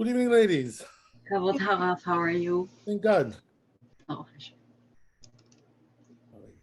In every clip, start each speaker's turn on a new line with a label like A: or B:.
A: Good evening, ladies.
B: Kavod Haraf, how are you?
A: Thank God.
B: Oh,
A: All right.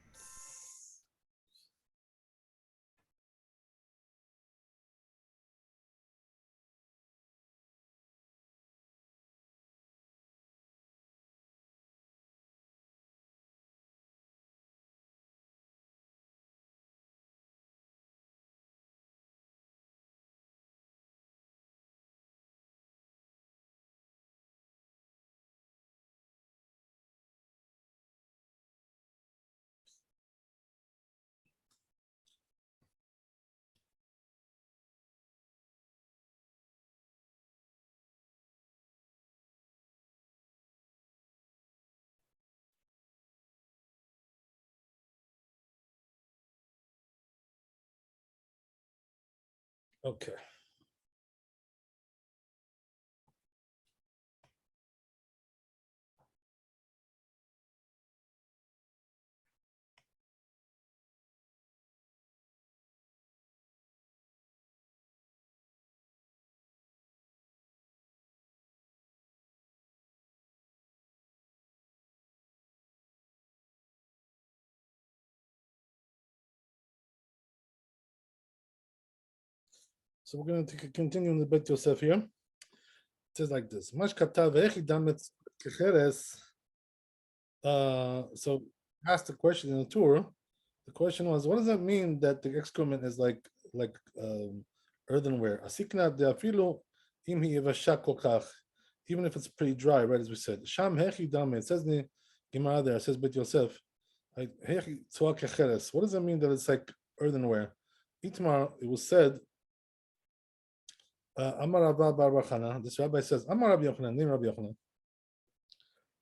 A: Okay. So we're going to continue in the Bet Yosef here. It says like this. Mash katav ve'echi damet kecheres. So asked the question in the tour. The question was, what does that mean that the excrement is like earthenware? Asikna de'afilu im hi yevasha kol kach. Even if it's pretty dry, right, as we said. Sham hechi dame. It says in the Gemara there, it says Bet Yosef. Hechi tzua kecheres. What does that mean that it's like earthenware? Itmar, it was said, Amar Rabba Bar Bachana, this rabbi says, Amar Rabbi Yochanan, name Rabbi Yochanan.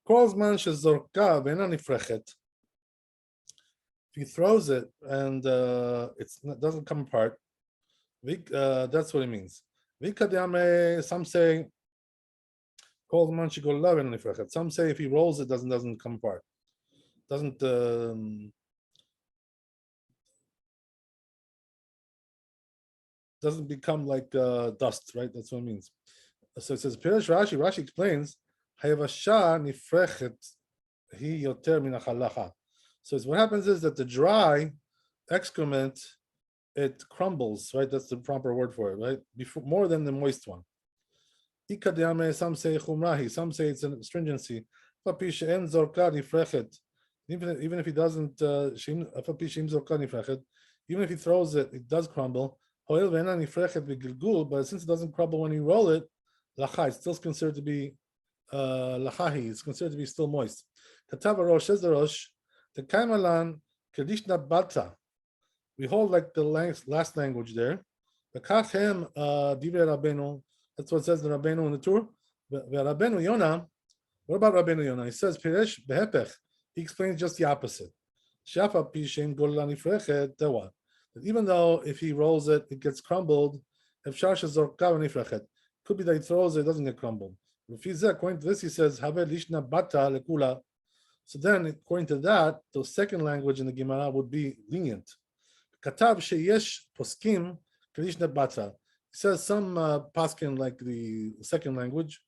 A: Calls man shezorka ve'ena nifrechet. If he throws it and it doesn't come apart, that's what it means. Some say, calls man shegola ve'ena nifrechet. Some say if he rolls it, doesn't come apart. Doesn't become like dust, right? That's what it means. So it says, Pirish Rashi. Rashi explains, Hayavasha nifrechet hi yoter min halacha. So what happens is that the dry excrement, it crumbles, right? That's the proper word for it, right? More than the moist one. Some say chumrahi, some say it's an astringency. Even if he doesn't, even if he throws it, it does crumble. But since it doesn't crumble when you roll it, it's still considered to be lachahi. It's considered to be still moist. Katav Rosh says the Rosh, the Kaimalan Kadishna Bata. We hold like the last language there. The Kachem Divrei Rabbeinu. That's what it says in Rabbeinu in the Tur. Rabbeinu Yonah. What about Rabbeinu Yonah? He says Piresh Behepech. He explains just the opposite. Shafa Pishem Golani Frechet Tewa. That even though if he rolls it, it gets crumbled. If Sharsha Zorkav Nifrechet. Could be that he throws it, it doesn't get crumbled. According to this, he says Have Lishna Bata Lekula. So then, according to that, the second language in the Gemara would be lenient. Katav sheyesh poskim kadishna bata. He says some poskim like the second language,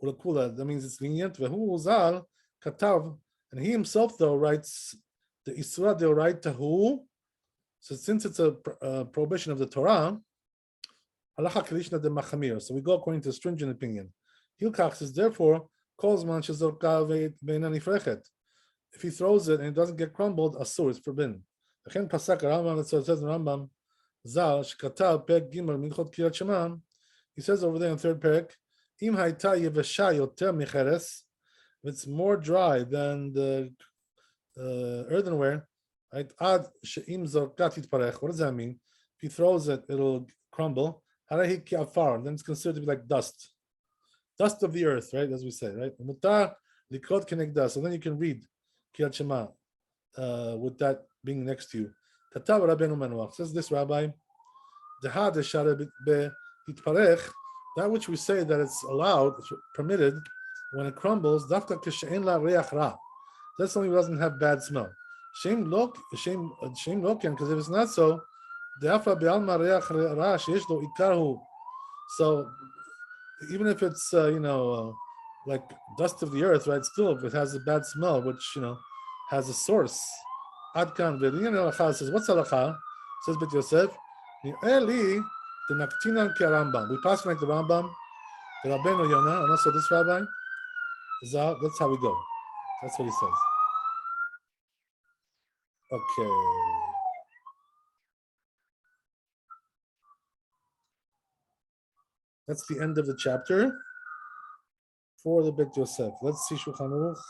A: ulakula. That means it's lenient. Vehu uzal katav, and he himself though writes the isra deoraita hu. So since it's a prohibition of the Torah, halacha kadishna de machamir. So we go according to a stringent opinion. Hilkach says therefore calls man shezorka ve'inani frechet. If he throws it and it doesn't get crumbled, asur, it's forbidden. Again, Pasak Rambam, so it says in Rambam, Zal, Shkatav, Pek Gimel, Minchot Kirat Shema. He says over there in third parak, Im Haita Yevesha Yoter Micheres. If it's more dry than the earthenware, right? Ad Sheim Zorkat Yitparech. What does that mean? If he throws it, it'll crumble. Harahi Ki Afar. Then it's considered to be like dust. Dust of the earth, right? As we say, right? Mutar Likrot Kenegda. So then you can read Kirat Shema with that being next to you. Katav Rabbeinu Menuach, says this rabbi, that which we say that it's allowed, it's permitted, when it crumbles, that's only it doesn't have bad smell. Shame loken, because if it's not so, so even if it's like dust of the earth, right? Still, if it has a bad smell, which has a source. Adkan v'liyan halacha says, what's halacha? Says Bet Yosef, Eli the naktinan ki Rambam. We pass like the Rambam, the Rabbeinu Yonah, and also this rabbi. That's how we go. That's what he says. Okay. That's the end of the chapter for the Bet Yosef. Let's see Shulchan Aruch.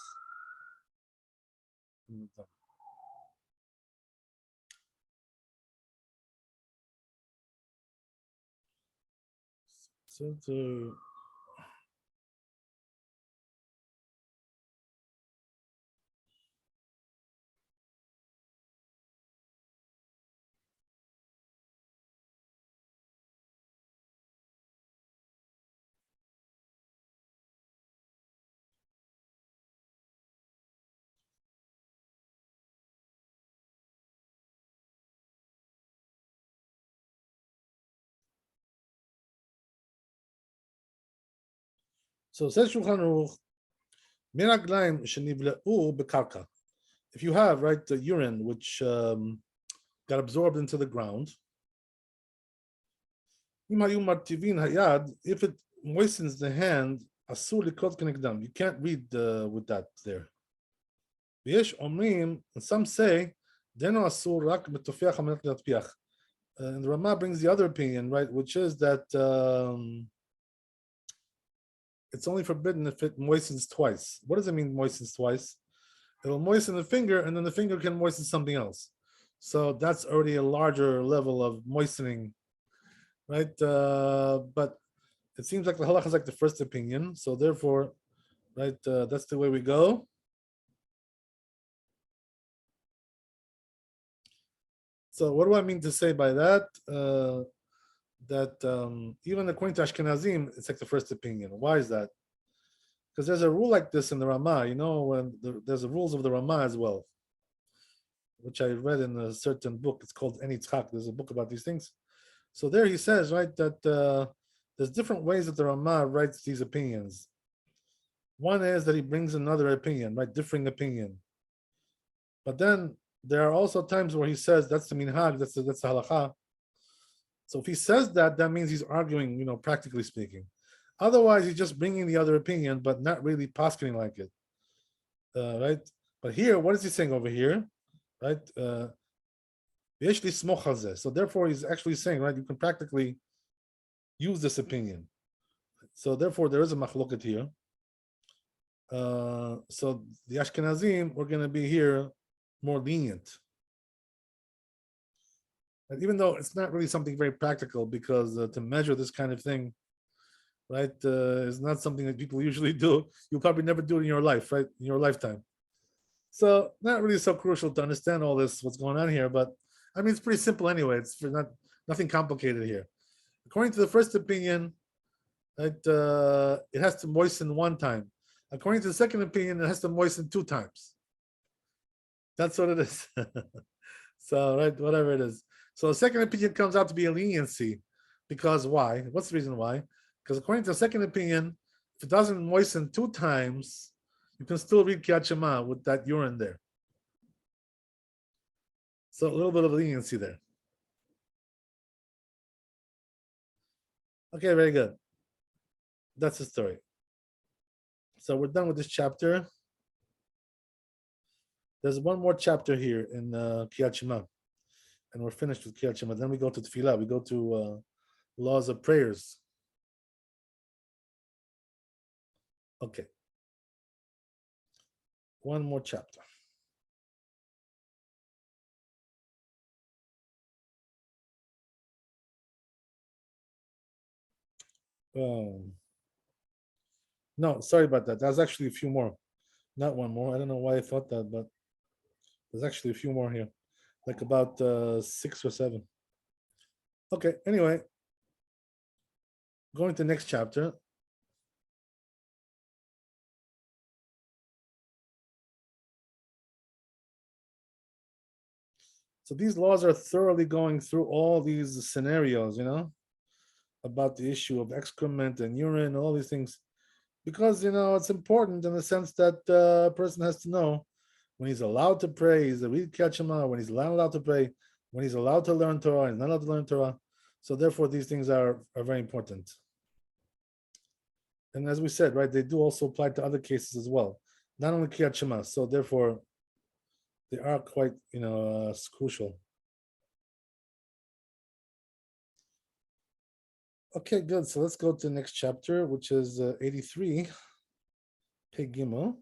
A: So says Shulchan Aruch, Miraglaim shenivleu bekarka. If you have the urine which got absorbed into the ground, if it moistens the hand, asur likot kenegdam. You can't read with that there. V'yesh omrim, and some say, deno asur rak metofiach hamelech latpiach. And the Rama brings the other opinion, right, which is that it's only forbidden if it moistens twice. What does it mean, moistens twice? It'll moisten the finger, and then the finger can moisten something else. So that's already a larger level of moistening, right? But it seems like the halakha is like the first opinion. So therefore, right, that's the way we go. So what do I mean to say by that? That even according to Ashkenazim, it's like the first opinion. Why is that? Because there's a rule like this in the Ramah, when there's the rules of the Ramah as well, which I read in a certain book. It's called En Yitzchak. There's a book about these things. So there he says, right, that there's different ways that the Ramah writes these opinions. One is that he brings another opinion, right, differing opinion. But then there are also times where he says that's the minhag, that's the halakha. So if he says that, that means he's arguing, practically speaking. Otherwise, he's just bringing the other opinion, but not really poskening like it, right? But here, what is he saying over here, right? So therefore, he's actually saying, right, you can practically use this opinion. So therefore, there is a machloket here. So the Ashkenazim, we're going to be here more lenient. And even though it's not really something very practical, because to measure this kind of thing, right, is not something that people usually do. You'll probably never do it in your life, right, in your lifetime. So not really so crucial to understand all this, what's going on here. But I mean, it's pretty simple anyway. It's nothing complicated here. According to the first opinion, right, it has to moisten one time. According to the second opinion, it has to moisten 2 times. That's what it is. So, right, whatever it is. So the second opinion comes out to be a leniency. Because why? What's the reason why? Because according to the second opinion, if it doesn't moisten 2 times, you can still read Kriyat Shema with that urine there. So a little bit of leniency there. Okay, very good. That's the story. So we're done with this chapter. There's one more chapter here in Kriyat Shema, and we're finished with Kriyat Shema. Then we go to Tefillah. We go to laws of prayers. Okay. One more chapter. No, sorry about that. There's actually a few more. Not one more. I don't know why I thought that, but there's actually a few more here. Like about 6 or 7. Okay, anyway. Going to the next chapter. So these laws are thoroughly going through all these scenarios, about the issue of excrement and urine, all these things, because it's important in the sense that a person has to know when he's allowed to pray, he's a read Kriyat Shema, when he's not allowed to pray, when he's allowed to learn Torah, and not allowed to learn Torah. So therefore, these things are very important. And as we said, right, they do also apply to other cases as well, not only Kriyat Shema. So therefore, they are quite, crucial. Okay, good. So let's go to the next chapter, which is 83, Pei Gimel.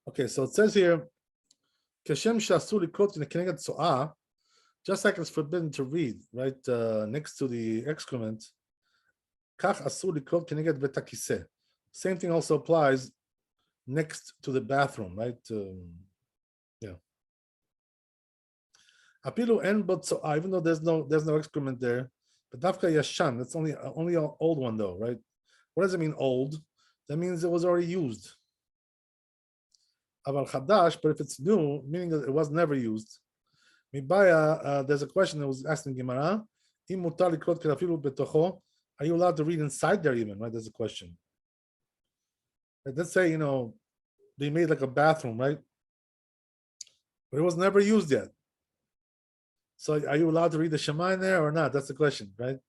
A: Okay, so it says here, Kashem Shasu Likot Keneged So'ah, just like it's forbidden to read, right, next to the excrement, Kach Asur Likot Keneged Betakiseh. Same thing also applies next to the bathroom, right? Apilu en bot so'ah, even though there's no excrement there, but dafka yashan, that's only an old one though, right? What does it mean old? That means it was already used. Aval chadash, but if it's new, meaning that it was never used. Mibaya, there's a question that was asked in Gemara. Im mutar likrot kerafilu betocho. Are you allowed to read inside there even? Right? There's a question. Let's say they made like a bathroom, right? But it was never used yet. So are you allowed to read the Shema in there or not? That's the question, right?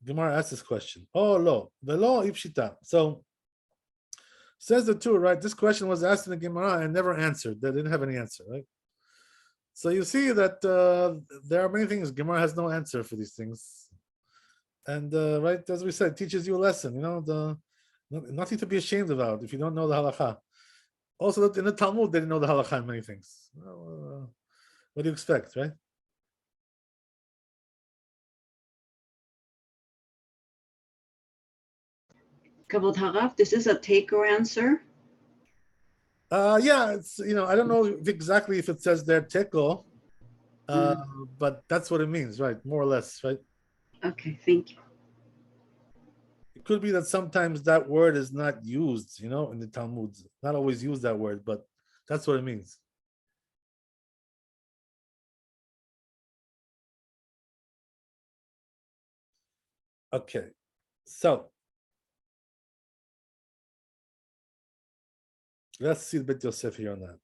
A: Gemara asked this question. Oh, lo, the law ipshita. So says the two, right? This question was asked in the Gemara and never answered. They didn't have any answer, right? So you see that there are many things. Gemara has no answer for these things. And right, as we said, teaches you a lesson, nothing to be ashamed about if you don't know the halakha. Also, in the Talmud, they didn't know the halakha in many things. What do you expect, right?
B: Kavod Harav, this is a take or answer.
A: Yeah, it's I don't know exactly if it says there teko, but that's what it means, right? More or less, right?
B: Okay, thank you.
A: It could be that sometimes that word is not used, in the Talmud. Not always use that word, but that's what it means. Okay, so let's see the Bet Yosef here on that.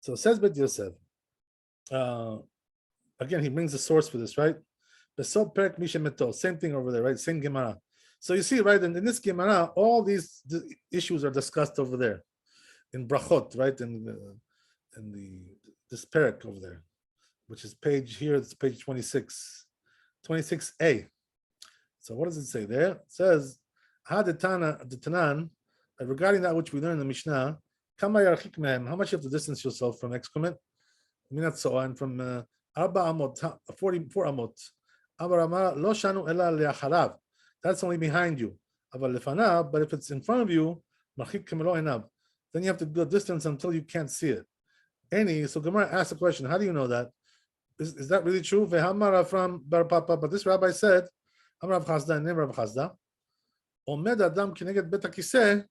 A: So it says Bet Yosef. Again, he brings the source for this, right? Same thing over there, right? Same Gemara. So you see, right, in this Gemara, all these issues are discussed over there in Brachot, right? In this parak over there, which is page here, it's page 26, 26a. So what does it say there? It says, Tanan, regarding that which we learned in the Mishnah, how much you have to distance yourself from excrement? Minat and from 44 amot. Lo shanu ela le'acharav. That's only behind you. But if it's in front of you, then you have to go distance until you can't see it. So Gemara asked the question, how do you know that? Is that really true? From Bar Papa, but this rabbi said, Amrav Chazda and Rav Chazda, Omed Adam Kineged Bet HaKiseh,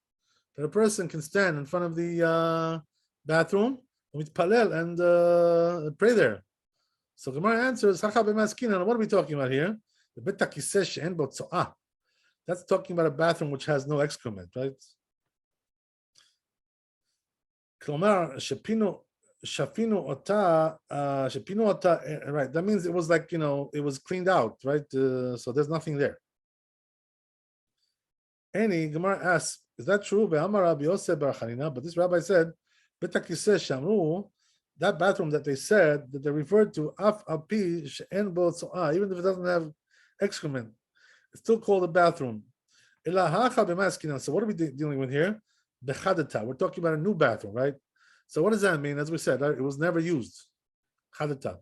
A: that a person can stand in front of the bathroom and pray there. So Gemara answers, what are we talking about here? The Bet HaKiseh she'en bo tzo'ah. That's talking about a bathroom which has no excrement, right? Klomar shapinu ota, right? That means it was like it was cleaned out, right? So there's nothing there. Any Gemara asks, is that true? But this rabbi said, that bathroom that they said that they referred to, even if it doesn't have excrement, it's still called a bathroom. So what are we dealing with here? We're talking about a new bathroom, right? So what does that mean? As we said, right, it was never used. Chadata.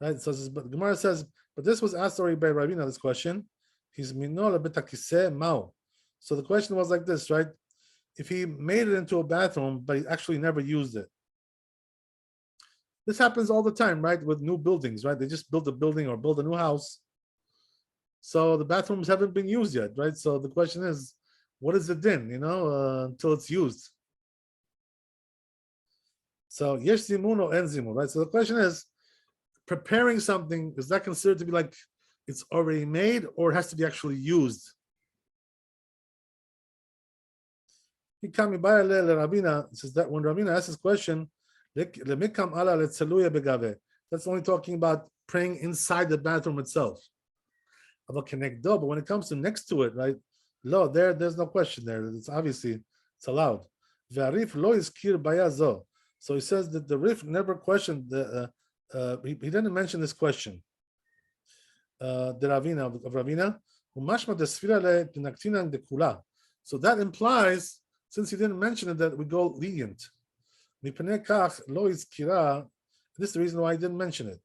A: Right? So Gemara says, but this was asked already by Ravina, this question. He's minol betakise mao. So the question was like this, right? If he made it into a bathroom, but he actually never used it. This happens all the time, right? With new buildings, right? They just build a building or build a new house. So the bathrooms haven't been used yet, right? So the question is, what is the din, until it's used? So yesh zimun or en zimun, right? So the question is, preparing something, is that considered to be like it's already made, or it has to be actually used? He says that when Ravina asks this question, that's only talking about praying inside the bathroom itself. But when it comes to next to it, right? There's no question there. It's obviously it's allowed. So he says that the Rif never questioned he didn't mention this question. The Ravina of Ravina. So that implies, since he didn't mention it, that we go lenient. This is the reason why I didn't mention it.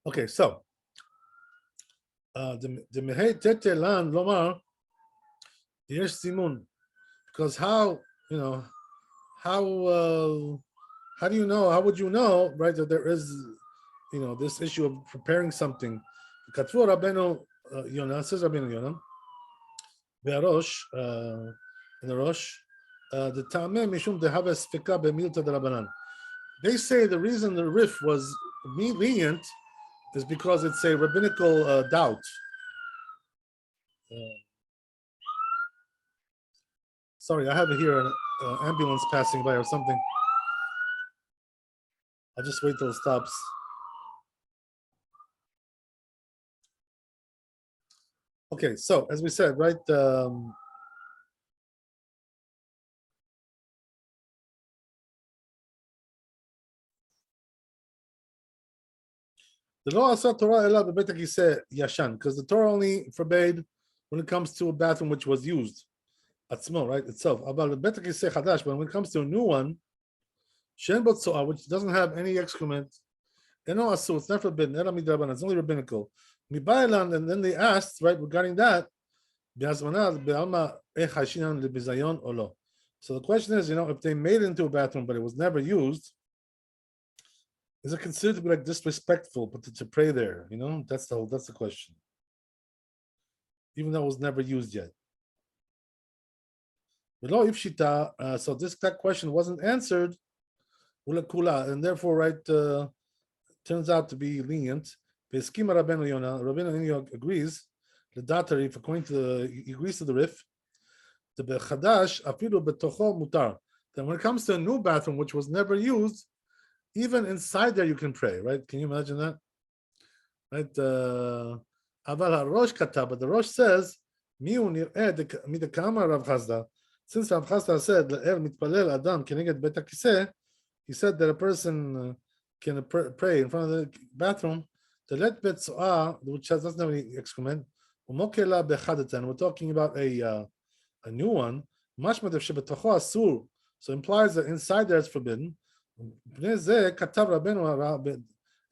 A: Okay, so the mehei tete lan lomar yesh simun, because how do you know? How would you know, right, that there is this issue of preparing something? Katvu Rabbeinu Yonah, says Rabbeinu Yonah, ve'arosh in the Rosh, the Tameh mishum dehava sfika b'milta d'Rabbanan. They say the reason the Rif was lenient is because it's a rabbinical doubt. Sorry, I have here an ambulance passing by or something. I'll just wait till it stops. Okay, so as we said, right, the law of Torah ela bebeit hakiseh yashan, because the Torah only forbade when it comes to a bathroom which was used, atzmo, right, itself. But bebeit hakiseh chadash, when it comes to a new one, shen bot soah, which doesn't have any excrement, eno asu, it's not forbidden, ela midrabanan, it's only rabbinical. Mibaelan, and then they asked, right, regarding that, be'azmanah be'alma ech hashinan lebizayon or lo. So the question is, if they made it into a bathroom but it was never used, is it considered to be like disrespectful, but to pray there? That's the question. Even though it was never used yet. So that question wasn't answered, and therefore, right, turns out to be lenient. Rabbeinu Yonah agrees. The daughter, if according to he agrees to the Rif, the bechadash afilu betocho mutar. Then when it comes to a new bathroom which was never used, even inside there you can pray, right? Can you imagine that? Right? Aval harosh kata, but the Rosh says, midakama Rav Chazda. Since Rav Chazda said, le'er mitpalel adam keneged bet hakiseh, he said that a person can pray in front of the bathroom. The let bet soah, which doesn't have any excrement, umokela bechadatan. We're talking about a new one. Mashmad of shebetocho asur, so implies that inside there it's forbidden.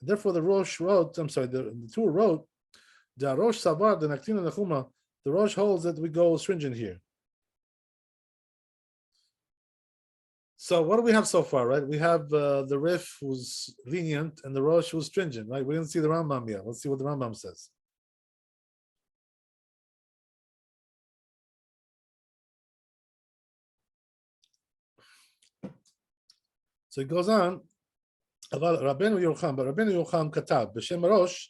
A: Therefore, the Rosh wrote, the Tur wrote, the Rosh Savar, the Naktin and the Chumra, the Rosh holds that we go stringent here. So what do we have so far, right? We have the Rif who's lenient and the Rosh who's stringent, right? We didn't see the Rambam yet. Let's see what the Rambam says. So it goes on about Rabbeinu Yocham, but Rabbeinu Yocham Katab, B'Shem Rosh,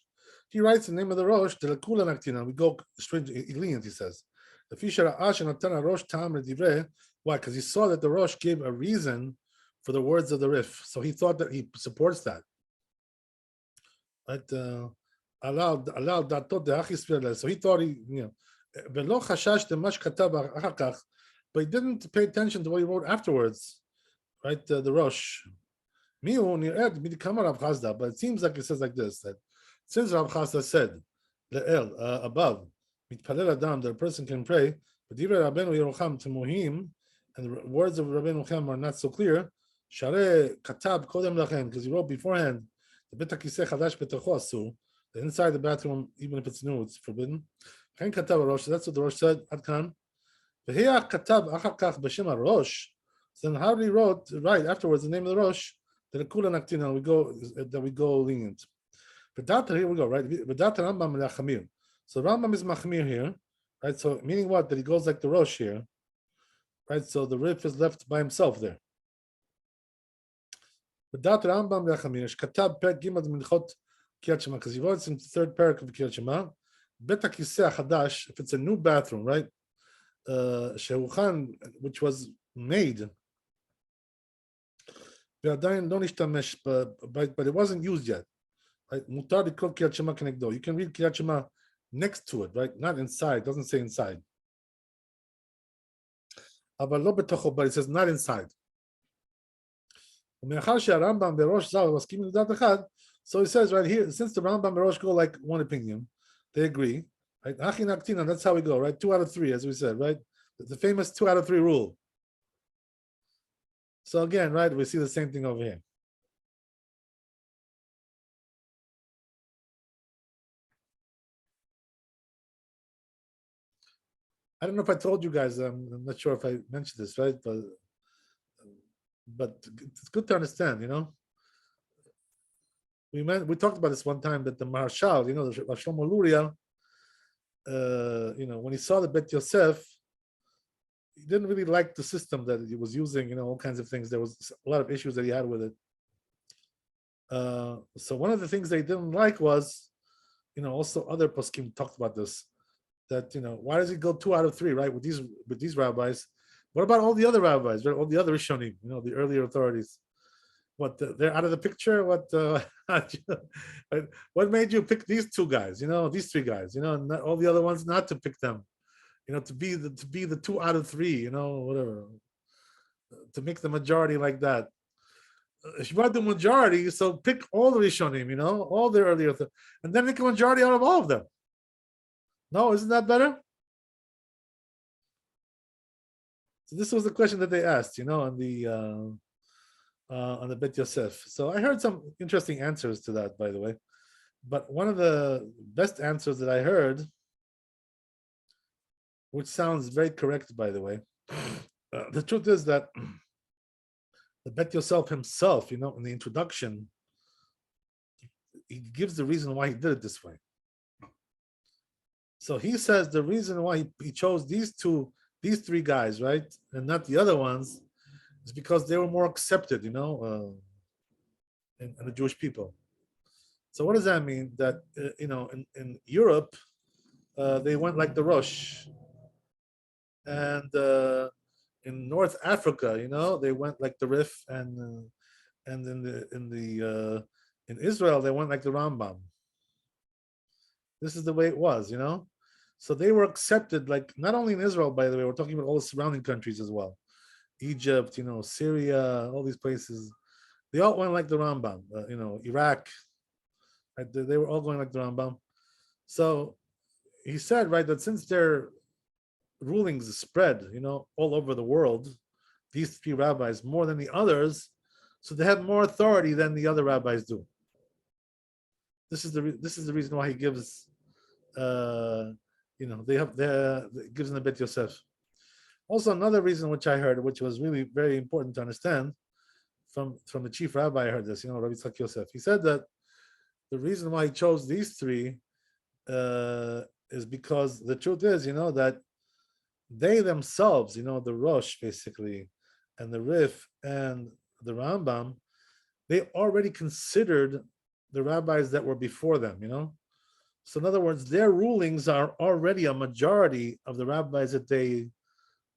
A: he writes the name of the Rosh, Delakula Naktina. We go stringent, lenient, he says. The Fisher Ash and Atana Rosh Tam Redivreh. Why? Because he saw that the Rosh gave a reason for the words of the Rif. So he thought that he supports that. Right? So he thought but he didn't pay attention to what he wrote afterwards, right? The Rosh. But it seems like it says like this, that since Rav Chasda said, above, that a person can pray, but and the words of Rabbeinu Chem are not so clear, because he wrote beforehand, the inside the bathroom, even if it's new, it's forbidden. That's what the Rosh said. So then how he wrote right afterwards the name of the Rosh, that we go lenient. But here we go, right? So Rambam is machmir here, right? So meaning what? That he goes like the Rosh here, right? So the Rif is left by himself there. Because he wrote in the third parak of Kiryat Shema, if it's a new bathroom, right? Which was made, but it wasn't used yet. Right? You can read Kiryat Shema next to it, right? Not inside. It doesn't say inside. But it says not inside. So he says right here, since the Rambam and Rosh go like one opinion, they agree. Right? That's how we go, right? 2 out of 3, as we said, right? The famous 2 out of 3 rule. So again, right, we see the same thing over here. I don't know if I told you guys, I'm not sure if I mentioned this, right? But it's good to understand, you know. We talked about this one time, that the Maharshal, you know, the Shlomo Luria, you know, when he saw the Bet Yosef, he didn't really like the system that he was using, you know, all kinds of things. There was a lot of issues that he had with it. So one of the things they didn't like was, you know, also other poskim talked about this, that, you know, why does he go 2 out of 3, right, with these rabbis? What about all the other rabbis, right? All the other Rishonim, you know, the earlier authorities? What, they're out of the picture? What what made you pick these 2 guys, you know, these 3 guys, you know, and not, all the other ones not to pick them, you know, to be the 2 out of 3, you know, whatever, to make the majority like that. If you want the majority, so pick all the Rishonim, you know, all the earlier, and then make a majority out of all of them. No, isn't that better? So this was the question that they asked, you know, on the Bet Yosef. So I heard some interesting answers to that, by the way. But one of the best answers that I heard, which sounds very correct, by the way, the truth is that the Bet Yosef himself, you know, in the introduction, he gives the reason why he did it this way. So he says the reason why he chose these 3 guys, right, and not the other ones, is because they were more accepted, you know, in the Jewish people. So what does that mean? That you know, in Europe, they went like the Rosh, and in North Africa, you know, they went like the Rif, and in Israel they went like the Rambam. This is the way it was, you know. So they were accepted, like, not only in Israel, by the way, we're talking about all the surrounding countries as well. Egypt, you know, Syria, all these places. They all went like the Rambam, you know, Iraq. Right? They were all going like the Rambam. So he said, right, that since their rulings spread, you know, all over the world, these 3 rabbis, more than the others, so they have more authority than the other rabbis do. This is the reason why he gives, you know, gives in the Bet Yosef. Also, another reason which I heard, which was really very important to understand, from the chief rabbi, I heard this, you know, Rabbi Tzak Yosef. He said that the reason why he chose these 3 is because the truth is, you know, that they themselves, you know, the Rosh basically, and the Rif and the Rambam, they already considered the rabbis that were before them, you know. So in other words, their rulings are already a majority of the rabbis that they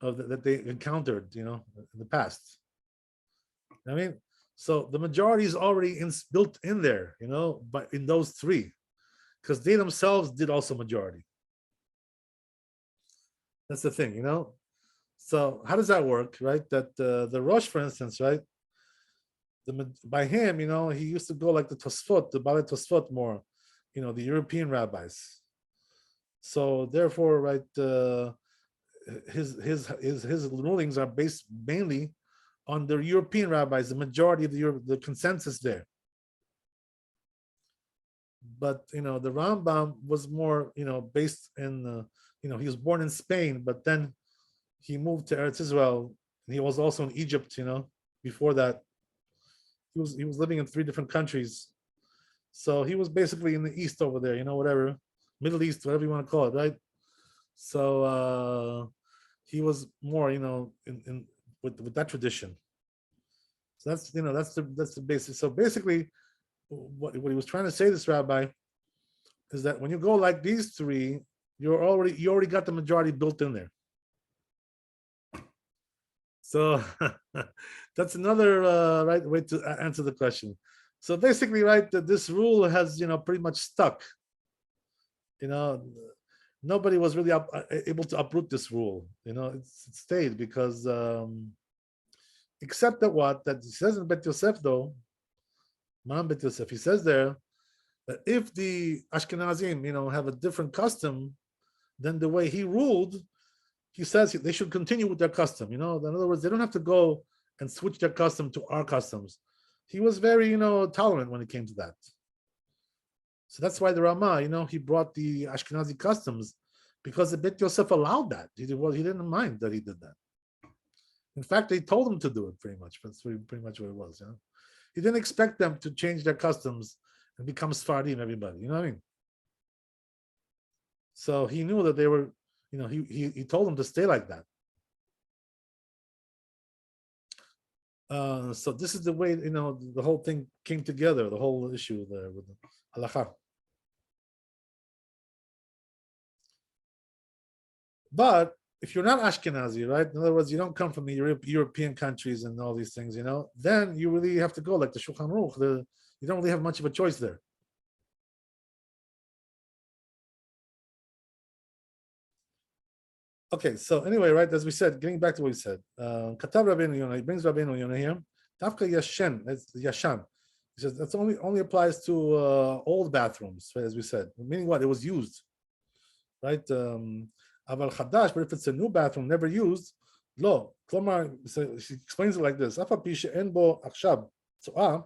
A: encountered, you know, in the past. I mean, so the majority is already built in there, but in those three, because they themselves did also majority. That's the thing. So how does that work, right? That the Rosh, for instance, right? By him, he used to go like the Tosfot, the Balei Tosfot more, the European rabbis. So therefore, right, his rulings are based mainly on the European rabbis, the majority of the consensus there. But the Rambam was more based in he was born in Spain, but then he moved to Eretz Israel, and he was also in Egypt. Before that, he was living in 3 different countries. So he was basically in the East over there, whatever, Middle East, whatever you want to call it, right? So he was more, in with that tradition. So that's the basis. So basically, what he was trying to say, this rabbi, is that when you go like these 3, you already got the majority built in there. So that's another right way to answer the question. So basically, right, that this rule has pretty much stuck. Nobody was really able to uproot this rule. It stayed because except that he says in Bet Yosef, though, Man Bet Yosef, he says there that if the Ashkenazim have a different custom than the way he ruled, he says they should continue with their custom. In other words, they don't have to go and switch their custom to our customs. He was very tolerant when it came to that. So that's why the Rama, he brought the Ashkenazi customs, because the Bet Yosef allowed that. He didn't mind that he did that. In fact, they told him to do it pretty much. That's pretty much what it was. He didn't expect them to change their customs and become Sfardim, everybody. You know what I mean? So he knew that they were, he told them to stay like that. So this is the way, the whole thing came together, the whole issue there with the halakha. But if you're not Ashkenazi, right? In other words, you don't come from the European countries and all these things, then you really have to go like the Shulchan Aruch. You don't really have much of a choice there. Okay, so anyway, right, as we said, getting back to what we said, Katav Rabbeinu Yonah, he brings Rabbeinu Yonah here. Tafka Yashen, it's Yashan. He says that's only applies to old bathrooms, right, as we said. Meaning what? It was used, right? Aval Chadash, but if it's a new bathroom, never used, lo. Klomar, so she explains it like this. Afa Pisha Enbo Akshab. So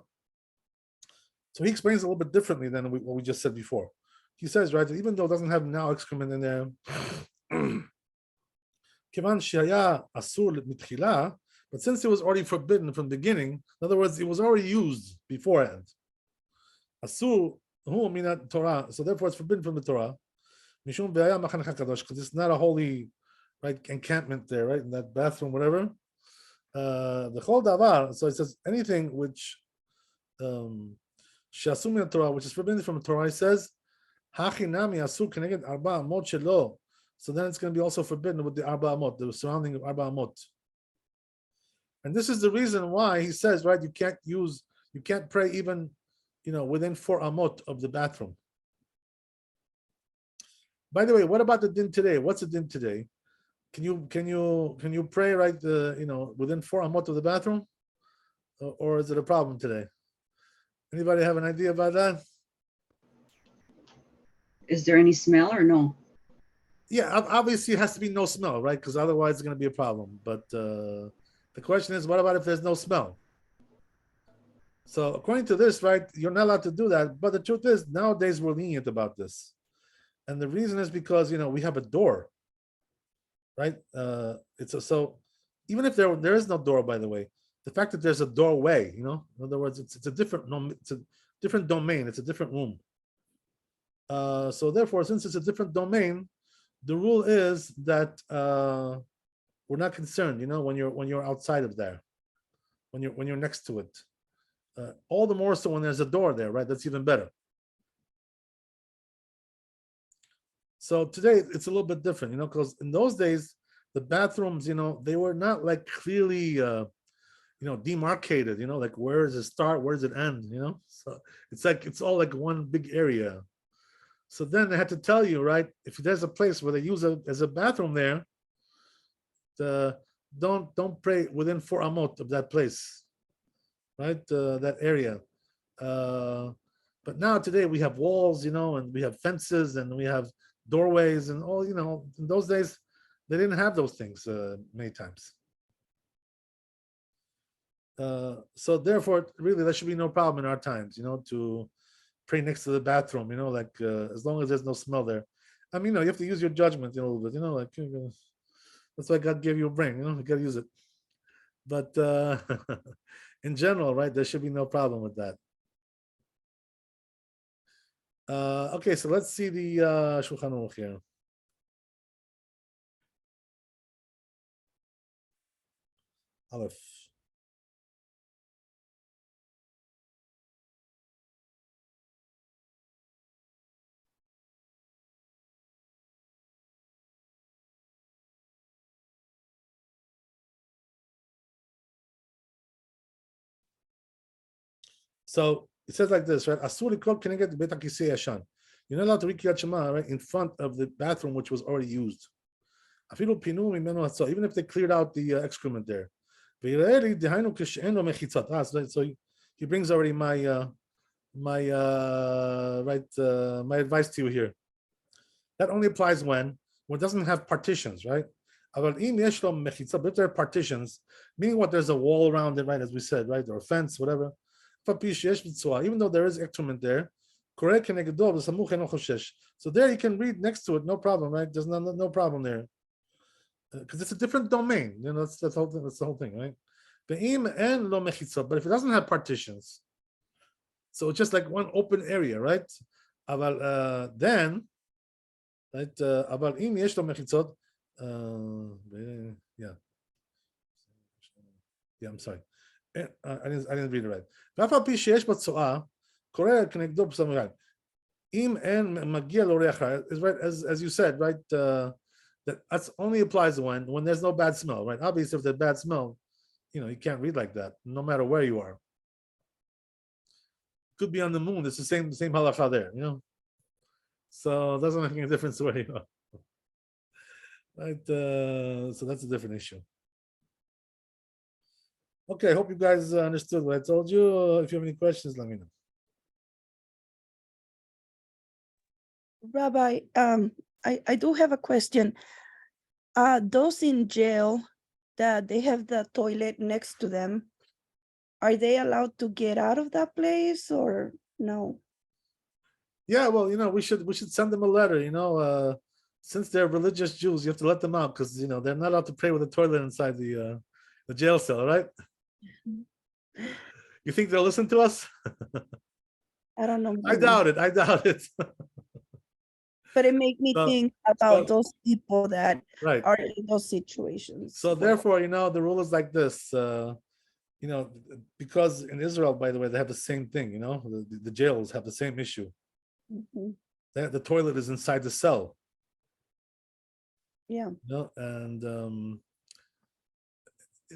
A: he explains it a little bit differently than what we just said before. He says, right, that even though it doesn't have now excrement in there, but since it was already forbidden from the beginning, in other words, it was already used beforehand. Asur hu minat Torah, so therefore it's forbidden from the Torah. Because it's not a holy, right, encampment there, right, in that bathroom, whatever. The whole davar. So it says anything which she'asur min Torah, which is forbidden from the Torah. It says hachinami asur keneged arba amot shelo. So then it's going to be also forbidden with the arba amot, the surrounding of arba amot. And this is the reason why he says, right, you can't pray even, within 4 amot of the bathroom. By the way, what about the din today? What's the din today? Can you pray, right, within 4 amot of the bathroom, or is it a problem today? Anybody have an idea about that?
B: Is there any smell or no?
A: Yeah, obviously it has to be no smell, right? Because otherwise it's going to be a problem. But the question is, what about if there's no smell? So according to this, right, you're not allowed to do that. But the truth is, nowadays we're lenient about this, and the reason is because we have a door, right? So even if there is no door, by the way, the fact that there's a doorway, in other words, it's a different domain, it's a different room. So therefore, since it's a different domain, the rule is that we're not concerned, when you're outside of there, when you're next to it. All the more so when there's a door there, right? That's even better. So today it's a little bit different, because in those days the bathrooms, they were not like clearly, demarcated, like where does it start, where does it end, So it's all like one big area. So then they had to tell you, right, if there's a place where they use it as a bathroom there, don't pray within 4 amot of that place, right? That area. But now today we have walls, and we have fences and we have doorways and all, in those days they didn't have those things many times. So therefore, really, there should be no problem in our times, to pray next to the bathroom, like as long as there's no smell there. I mean, you have to use your judgment a little bit, like that's why God gave you a brain, you got to use it. But in general, right, there should be no problem with that. Okay, so let's see the Shulchan Aruch here. Aleph. So it says like this, right? Asuri kol keneged beit hakisei yashan. You're not allowed to read Kriyat Shema, right, in front of the bathroom which was already used. Afilu pinu mimenu hatzah, even if they cleared out the excrement there. So he brings already my my advice to you here. That only applies when it doesn't have partitions, right? But if there are partitions, meaning what, there's a wall around it, right, as we said, right, or a fence, whatever. Even though there is excrement there, so there you can read next to it, no problem, right? There's no problem there, because it's a different domain. That's the whole thing, right? But if it doesn't have partitions, so it's just like one open area, right? Then, right? I'm sorry. I didn't read it right. Is right, as you said, right? That's only applies when there's no bad smell, right? Obviously, if there's bad smell, you can't read like that, no matter where you are. Could be on the moon. It's the same halakha there, So it doesn't make any difference where you are. Right? So that's a different issue. Okay, I hope you guys understood what I told you. If you have any questions, let me know.
C: Rabbi, I do have a question. Those in jail that they have the toilet next to them, are they allowed to get out of that place or no?
A: Yeah, well, we should send them a letter. Since they're religious Jews, you have to let them out, because they're not allowed to pray with a toilet inside the jail cell, right? You think they'll listen to us?
C: I don't know.
A: I doubt it.
C: But it made me think about those people that are in those situations.
A: So therefore, the rule is like this. Because in Israel, by the way, they have the same thing. The jails have the same issue.
C: Mm-hmm.
A: The toilet is inside the cell.
C: Yeah.
A: And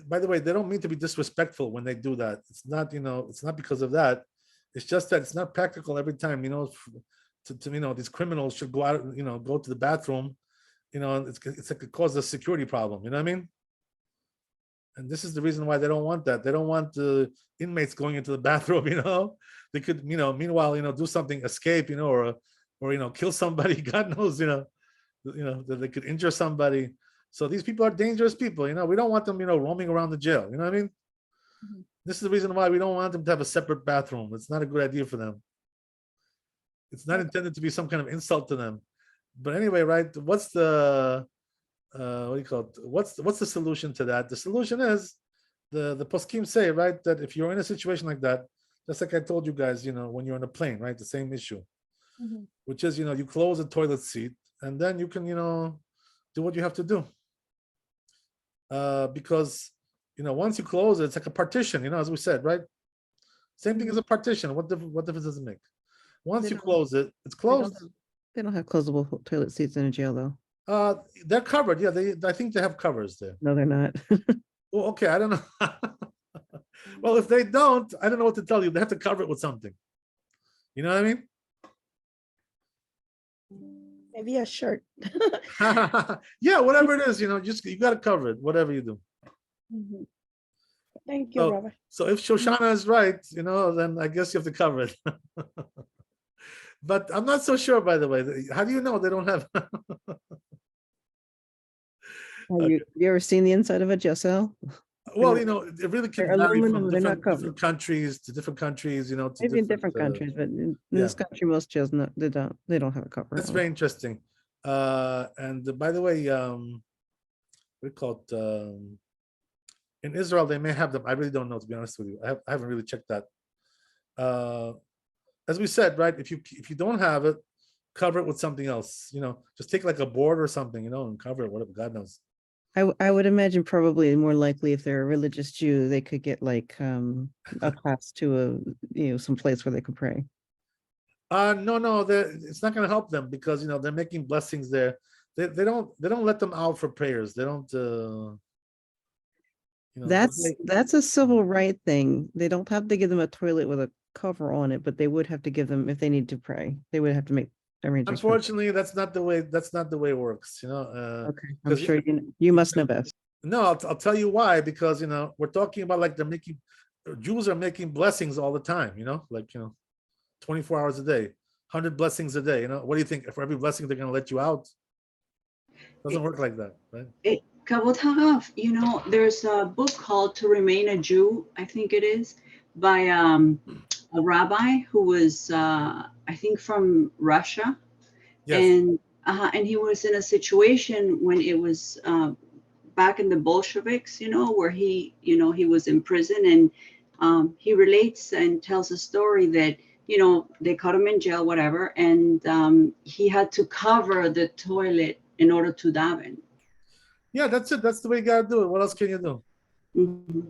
A: by the way, they don't mean to be disrespectful when they do that. It's not, it's not because of that. It's just that it's not practical every time, these criminals should go out, go to the bathroom, it's like it causes a security problem, you know what I mean? And this is the reason why they don't want that. They don't want the inmates going into the bathroom, They could, meanwhile, do something, escape, or kill somebody. God knows, that they could injure somebody. So these people are dangerous people, we don't want them, roaming around the jail, you know what I mean? Mm-hmm. This is the reason why we don't want them to have a separate bathroom. It's not a good idea for them. It's not intended to be some kind of insult to them. But anyway, right, what's the what do you call it? What's the solution to that? The solution is the poskim say, right, that if you're in a situation like that, just like I told you guys, when you're on a plane, right, the same issue, mm-hmm. which is, you close the toilet seat and then you can, do what you have to do. Because, once you close it, it's like a partition, as we said, right? Same thing as a partition. What difference does it make? Once you close it, it's closed.
D: They don't have closable toilet seats in a jail, though.
A: They're covered. Yeah, I think they have covers there.
D: No, they're not.
A: Oh, okay. I don't know. Well, if they don't, I don't know what to tell you. They have to cover it with something. You know what I mean?
C: Maybe a shirt.
A: Yeah, whatever it is, just you got to cover it, whatever you do.
C: Mhm. Thank you,
A: So,
C: Rabbi.
A: so if Shoshana is right, then I guess you have to cover it. But I'm not so sure, by the way. How do you know they don't have?
D: Have you ever seen the inside of a jail cell?
A: Well, it really can
D: They're
A: vary from
D: aluminum, they're not
A: different
D: covered.
A: countries to different countries. To
D: Maybe in different countries, but in this country, most jails they don't have a cover.
A: That's
D: on.
A: very interesting. And by the way, what do you call it? In Israel, they may have them. I really don't know, to be honest with you. I haven't really checked that. As we said, right? If you don't have it, cover it with something else. Just take like a board or something, and cover it. Whatever, God knows.
D: I would imagine probably more likely if they're a religious Jew, they could get like a pass to some place where they could pray.
A: No, it's not going to help them because they're making blessings there. They don't let them out for prayers. They don't.
D: That's a civil right thing. They don't have to give them a toilet with a cover on it, but they would have to give them if they need to pray. They would have to make arrangements.
A: Unfortunately, that's not the way it works.
D: Okay, I'm sure you must know best.
A: No, I'll tell you why. Because we're talking about like Jews are making blessings all the time. 24 hours a day, 100 blessings a day. What do you think? For every blessing, they're going to let you out? Doesn't work like that, right?
B: Kavod Harav, there's a book called To Remain a Jew, I think it is, by a rabbi who was, I think, from Russia. Yes. And he was in a situation when it was back in the Bolsheviks, where he was in prison, and he relates and tells a story that, they caught him in jail, whatever, and he had to cover the toilet in order to daven.
A: Yeah, that's it. That's the way you gotta do it. What else can you do?
B: Mm-hmm.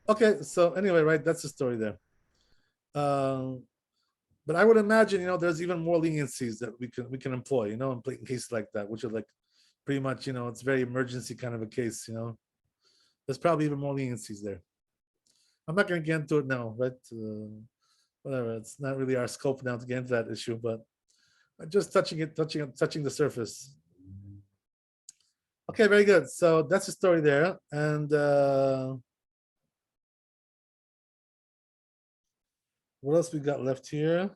A: Okay, so anyway, right, that's the story there. But I would imagine, there's even more leniencies that we can employ, in cases like that, which are like pretty much, it's very emergency kind of a case, There's probably even more leniencies there. I'm not going to get into it now, right? Whatever. It's not really our scope now to get into that issue, but just touching the surface. Okay, very good. So that's the story there, and what else we got left here?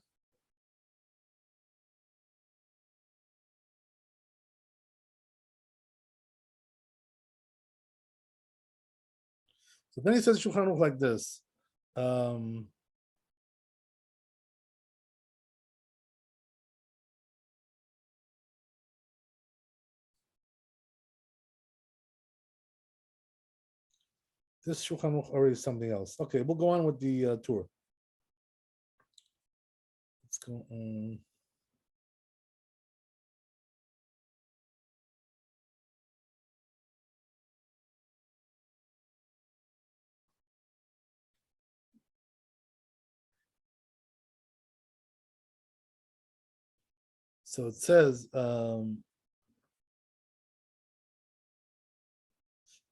A: So then he says Shulchan Aruch like this. This Shulchan Aruch already is something else. Okay, we'll go on with the tour. Let's go on. So it says, right,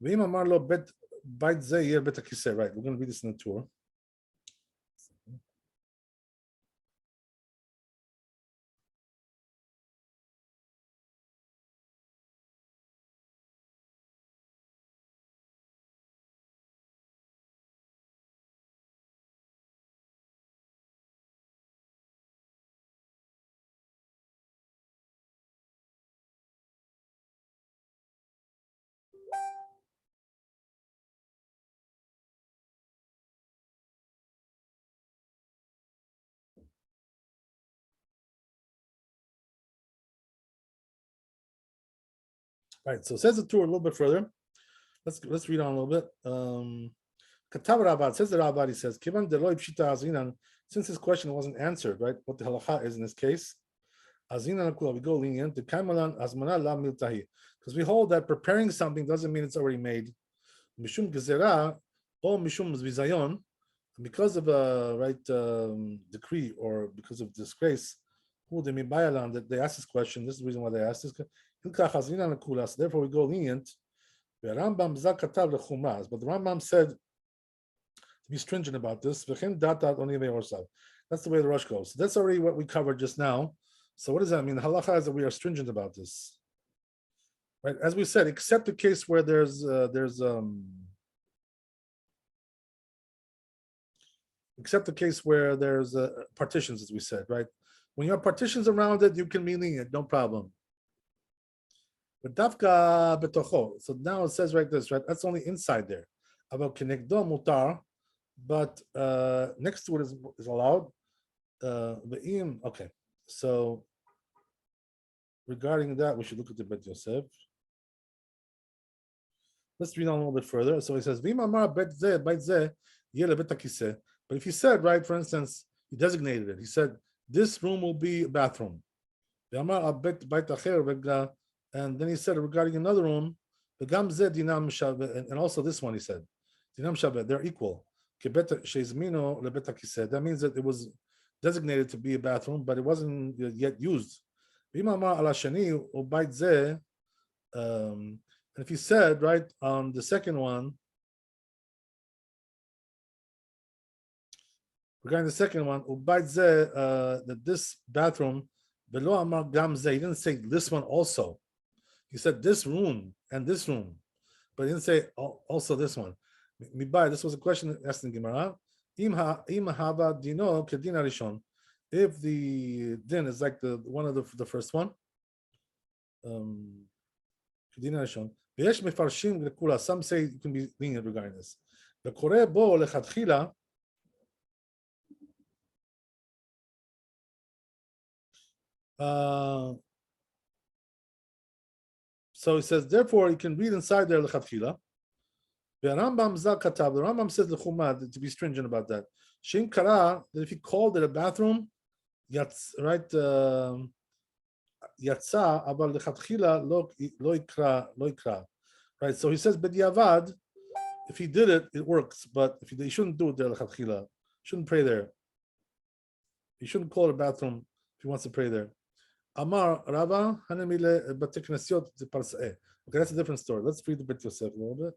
A: we're going to read this in the tour. Right, so it says the tour a little bit further. Let's read on a little bit. Katav Rabbi, says the Rabbi, he says, Kivan Deloy Pshita Azinan, since this question wasn't answered, right? What the halacha is in this case, Azinan Akula, we go lenient, the Kaimalan Azmana La Miltahi. Because we hold that preparing something doesn't mean it's already made. Mishum Gezerah, or Mishum Zvizayon, because of a decree or because of disgrace, who they mean by that they ask this question. This is the reason why they ask this. Therefore, we go lenient. But the Rambam said to be stringent about this. That's the way the Rosh goes. So that's already what we covered just now. So what does that mean? The halacha is that we are stringent about this, right? As we said, except the case where except the case where there's partitions, as we said, right? When you have partitions around it, you can be lenient, no problem. But dafka betocho. So now it says right this, right? That's only inside there. About kenegdo mutar, but next to it is allowed. Okay. So regarding that, we should look at the Bet Yosef. Let's read on a little bit further. So he says, but if he said, right, for instance, he designated it. He said, this room will be a bathroom. And then he said regarding another room, and also this one, he said, they're equal. That means that it was designated to be a bathroom, but it wasn't yet used. And if he said, right, on the second one, regarding the second one, that this bathroom, he didn't say this one also. He said this room and this room, but he didn't say also this one. This was a question asked in Gemara. If the din is like the one of the first one, some say you can be lenient regarding this. So he says, therefore, you can read inside there lechatchila. The Rambam says the Chumad to be stringent about that. Shem kara, that if he called it a bathroom, right? Yatsa, aval lechatchila lo ikra. Right. So he says b'diavad. If he did it, it works. But if he shouldn't do it there lechatchila, shouldn't pray there. He shouldn't call it a bathroom if he wants to pray there. Amar Rava Hanemile Bateknesiot de Parsae. Okay, that's a different story. Let's read the Bet Yosef a little bit.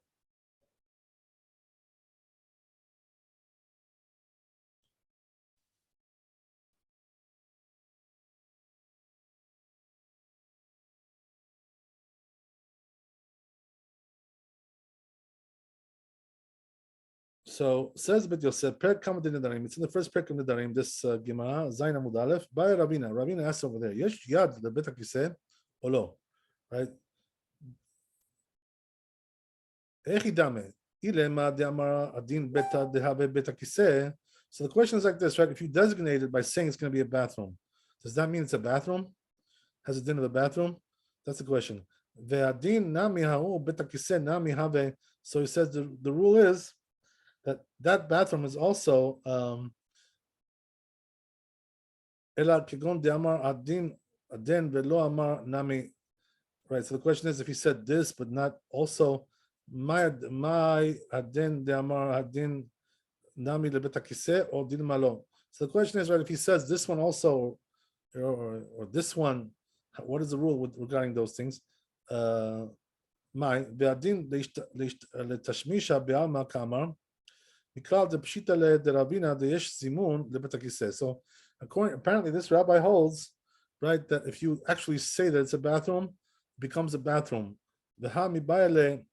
A: So says Bet Yosef, Perek Kama de Nedarim. It's in the first Perek of Nedarim. This Gemara Zayin Amud Aleph. By Rabina. Rabina asks over there. Yesh Yad the Bet HaKiseh or lo? Right. Echidame. Ilema de Amar Adin Beta de Have Bet HaKiseh. So the question is like this, right? If you designate it by saying it's going to be a bathroom, does that mean it's a bathroom? Has a din of a bathroom? That's the question. Ve'adin nami ha'u bet hakiseh nami have. So he says the rule is that bathroom is also ela kegon de amar adin velo amar nami. Right. So the question is, if he said this but not also my adin de amar adin nami lebet hakiseh or din malo. So the question is, right, if he says this one also or this one, what is the rule regarding those things? My be'adin letashmisha be'alma kamar mikal de pshita le deravina deyesh zimun lebet hakiseh. So apparently this rabbi holds, right, that if you actually say that it's a bathroom, it becomes a bathroom. V'ha mibayale,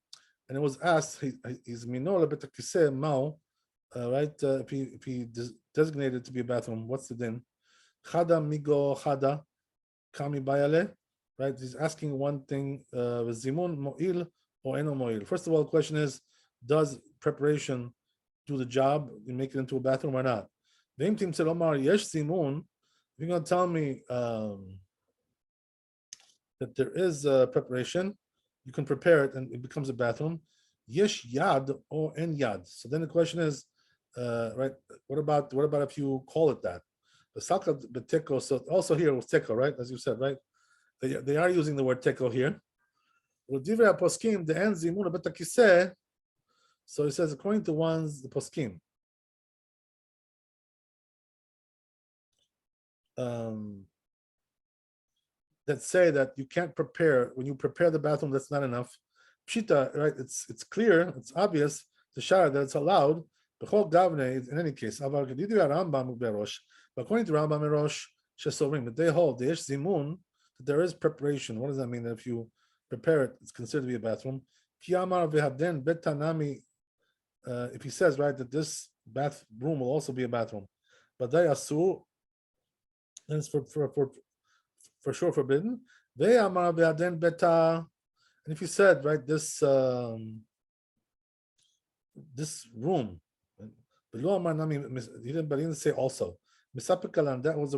A: and it was asked, is minor lebet hakiseh mao, right? If he designated it to be a bathroom, what's the din? Chada migo chada kami bayale, right? He's asking one thing: zimun mo'il or eno mo'il. First of all, the question is: does preparation do the job? You make it into a bathroom or not? The team said, Omar yesh zimun. If you're going to tell me that there is preparation, you can prepare it and it becomes a bathroom. Yesh yad or en yad. So then the question is, right? What about if you call it that? The Salka beteko. So also here with teko, right? As you said, right? They are using the word teko here. With divrei poskim the end zimun bet hakiseh. So it says according to the poskim. That say that you can't prepare when you prepare the bathroom. That's not enough. pshita, right? It's clear, it's obvious to shara that it's allowed. B'chol gavne, in any case, aval kedidu Rambam uberosh. But according to Rambam Merosh, shesorim, that they hold the yesh zimun, that there is preparation. What does that mean? That if you prepare it, it's considered to be a bathroom. Ki amar v'haden betanami. If he says, right, that this bathroom will also be a bathroom, but they asur, then it's for sure forbidden. They amar v'haden beta. And if he said, right, this room, he didn't say also. That was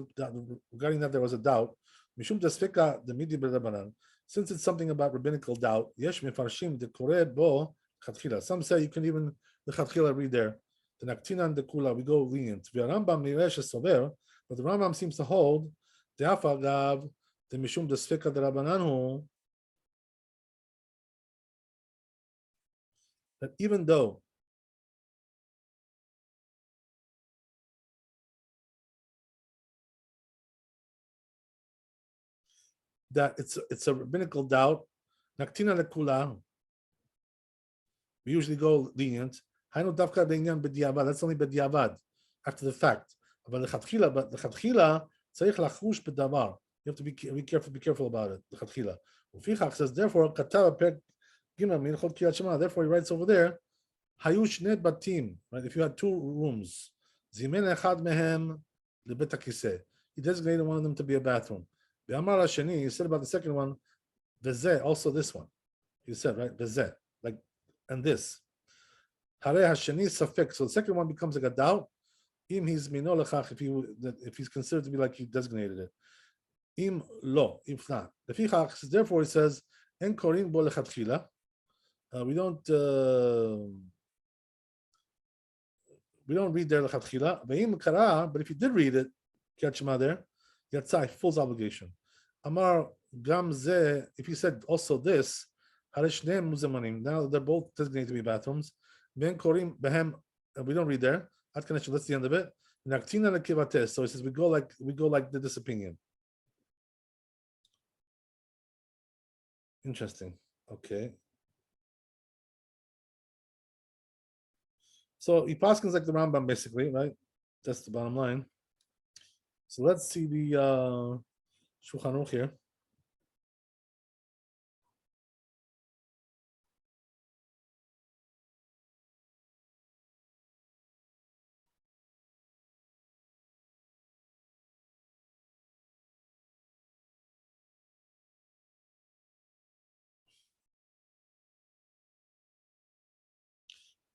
A: regarding that there was a doubt. Mishum desfika the midi b'rabanan. Since it's something about rabbinical doubt, yesh mefarshim de kore bo chatchila. Some say you can even the chatchila read there. The naktina and the kula we go lenient. V'Rambam niresh sover, but the Rambam seems to hold the afagav the mishum desfika the rabbananu, that even though that it's a rabbinical doubt, naktina lekula, we usually go lenient. Hainu dafka b'inyan b'diavad. That's only b'diavad, after the fact. But the chatchila tzarich lachush b'davar. You have to be careful about it. The chatchila. Ufichach says therefore katav pek gimel minchot kriyat shema. Therefore he writes over there, hayush net batim. Right? If you had two rooms, zimen echad mehem lebet hakiseh. He designated one of them to be a bathroom. Be'amar hasheni, he said about the second one, v'zeh, also this one. He said, right, v'zeh, like, and this. Hare hasheni safek. So the second one becomes like a doubt. Im he's mino lechach, if he's considered to be like he designated it. Im lo, if not. Therefore he says, en korin bo lechatchila. We don't read there lechatchila. Ve'im kara, but if you did read it, kriyat shema there, yatzai, full obligation. Amar gam zeh, if he said also this, hare shneim muzamanim. Now they're both designated to be bathrooms. Ben korim behem, we don't read there. That's the end of it. So he says we go like this opinion. Interesting. Okay. So he paskins like the Rambam basically, right? That's the bottom line. So let's see the Shulchan Aruch here.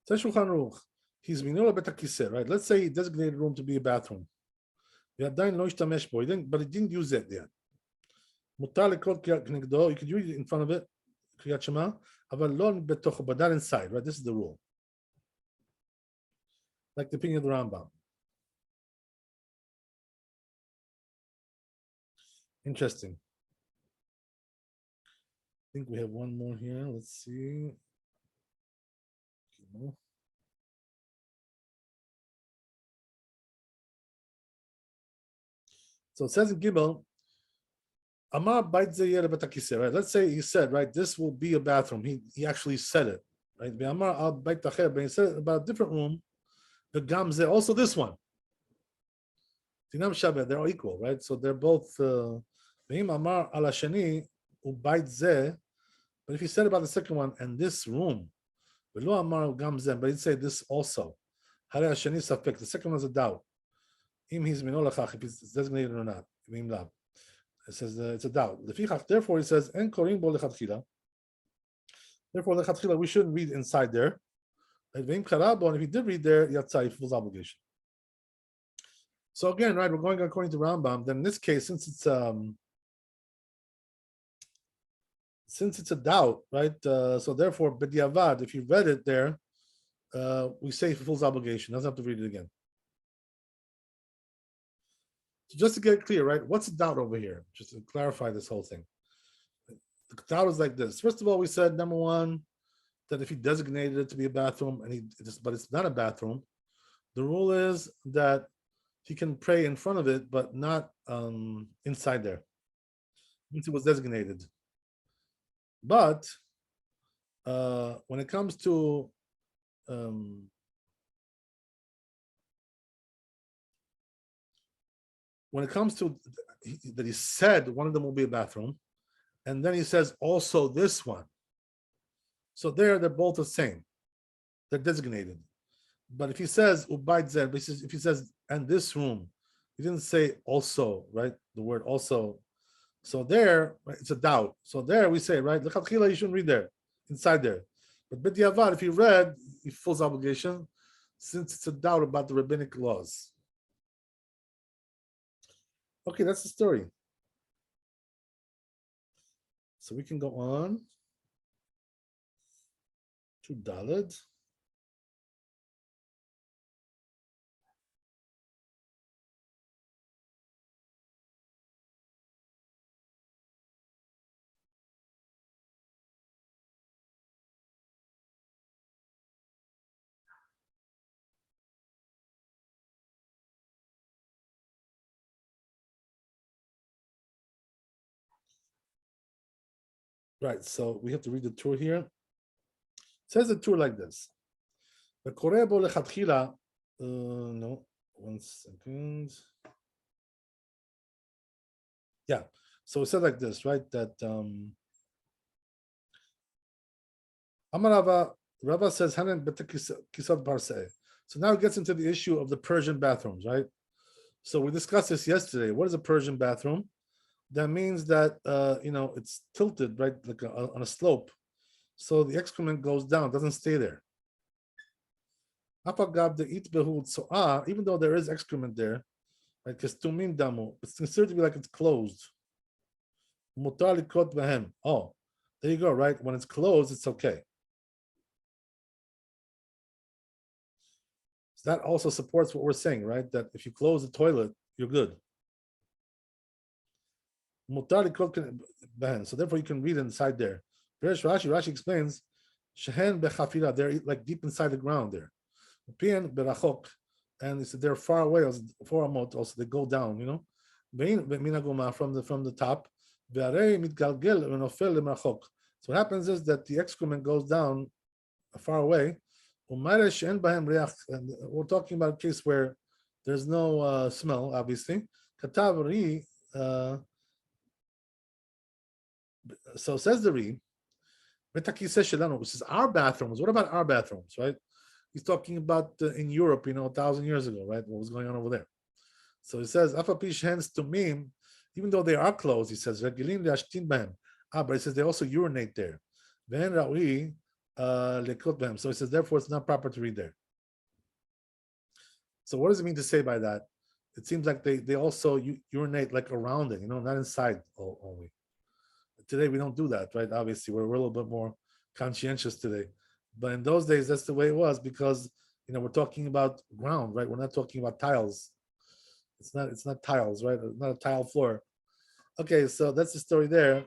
A: Says Shulchan Aruch, he's minula bet hakiseh, right? Let's say he designated room to be a bathroom. But he didn't use it yet. Mutar lekrot knegdo, you could use it in front of it, kriyat shema, but not inside, right? This is the rule. Like the opinion of the Rambam. Interesting. I think we have one more here. Let's see. So it says in Gimel, Amar bait zeh bet hakiseh, right? Let's say he said, right, this will be a bathroom. He actually said it, right? Amar al bait tacher, but he said about a different room. The gam zeh, also this one. Dinam shabbat, they're all equal, right? So they're both. Amar al hasheni ubait zeh, but if he said about the second one and this room, but he'd say this also. The second one's a doubt. If it's designated or not. It says it's a doubt. Therefore, he says, therefore, we shouldn't read inside there. And if he did read there, yatzai, full obligation. So again, right, we're going according to Rambam. Then in this case, since it's a doubt, right? So therefore, b'diavad, if you read it there, we say full obligation. Doesn't have to read it again. So just to get it clear, right? What's the doubt over here? Just to clarify this whole thing. The doubt is like this. First of all, we said number one, that if he designated it to be a bathroom but it's not a bathroom, the rule is that he can pray in front of it, but not inside there. Once it was designated. But when it comes to that he said one of them will be a bathroom, and then he says also this one. So they're both the same. They're designated. But if he says if he says and this room, he didn't say also, right? The word also. So there, right, it's a doubt. So there we say, right, l'chatchila you shouldn't read there, inside there. But b'diavad, if he read, he fulfills obligation, since it's a doubt about the rabbinic laws. Okay, that's the story. So we can go on to Daled. Right, so we have to read the tour here. It says the tour like this. No, 1 second. Yeah, so it said like this, right? That Amarava, Rava says, so now it gets into the issue of the Persian bathrooms, right? So we discussed this yesterday. What is a Persian bathroom? That means that it's tilted, right, like on a slope, so the excrement goes down, doesn't stay there. Even though there is excrement there, right, it's considered to be like it's closed. Oh, there you go, right? When it's closed, it's okay. So that also supports what we're saying, right? That if you close the toilet, you're good. So therefore you can read inside there. Rashi explains, they're like deep inside the ground there. And he said they're far away, also they go down, from the top. So what happens is that the excrement goes down far away. And we're talking about a case where there's no smell, obviously. So says the Ri, which is our bathrooms. What about our bathrooms, right? He's talking about in Europe, 1,000 years ago, right? What was going on over there? So he says, even though they are closed, he says, but he says they also urinate there. So he says, therefore, it's not proper to read there. So what does it mean to say by that? It seems like they also urinate like around it, not inside only. Today we don't do that, right? Obviously, we're a little bit more conscientious today. But in those days, that's the way it was, because we're talking about ground, right? We're not talking about tiles. It's not tiles, right? It's not a tile floor. Okay, so that's the story there.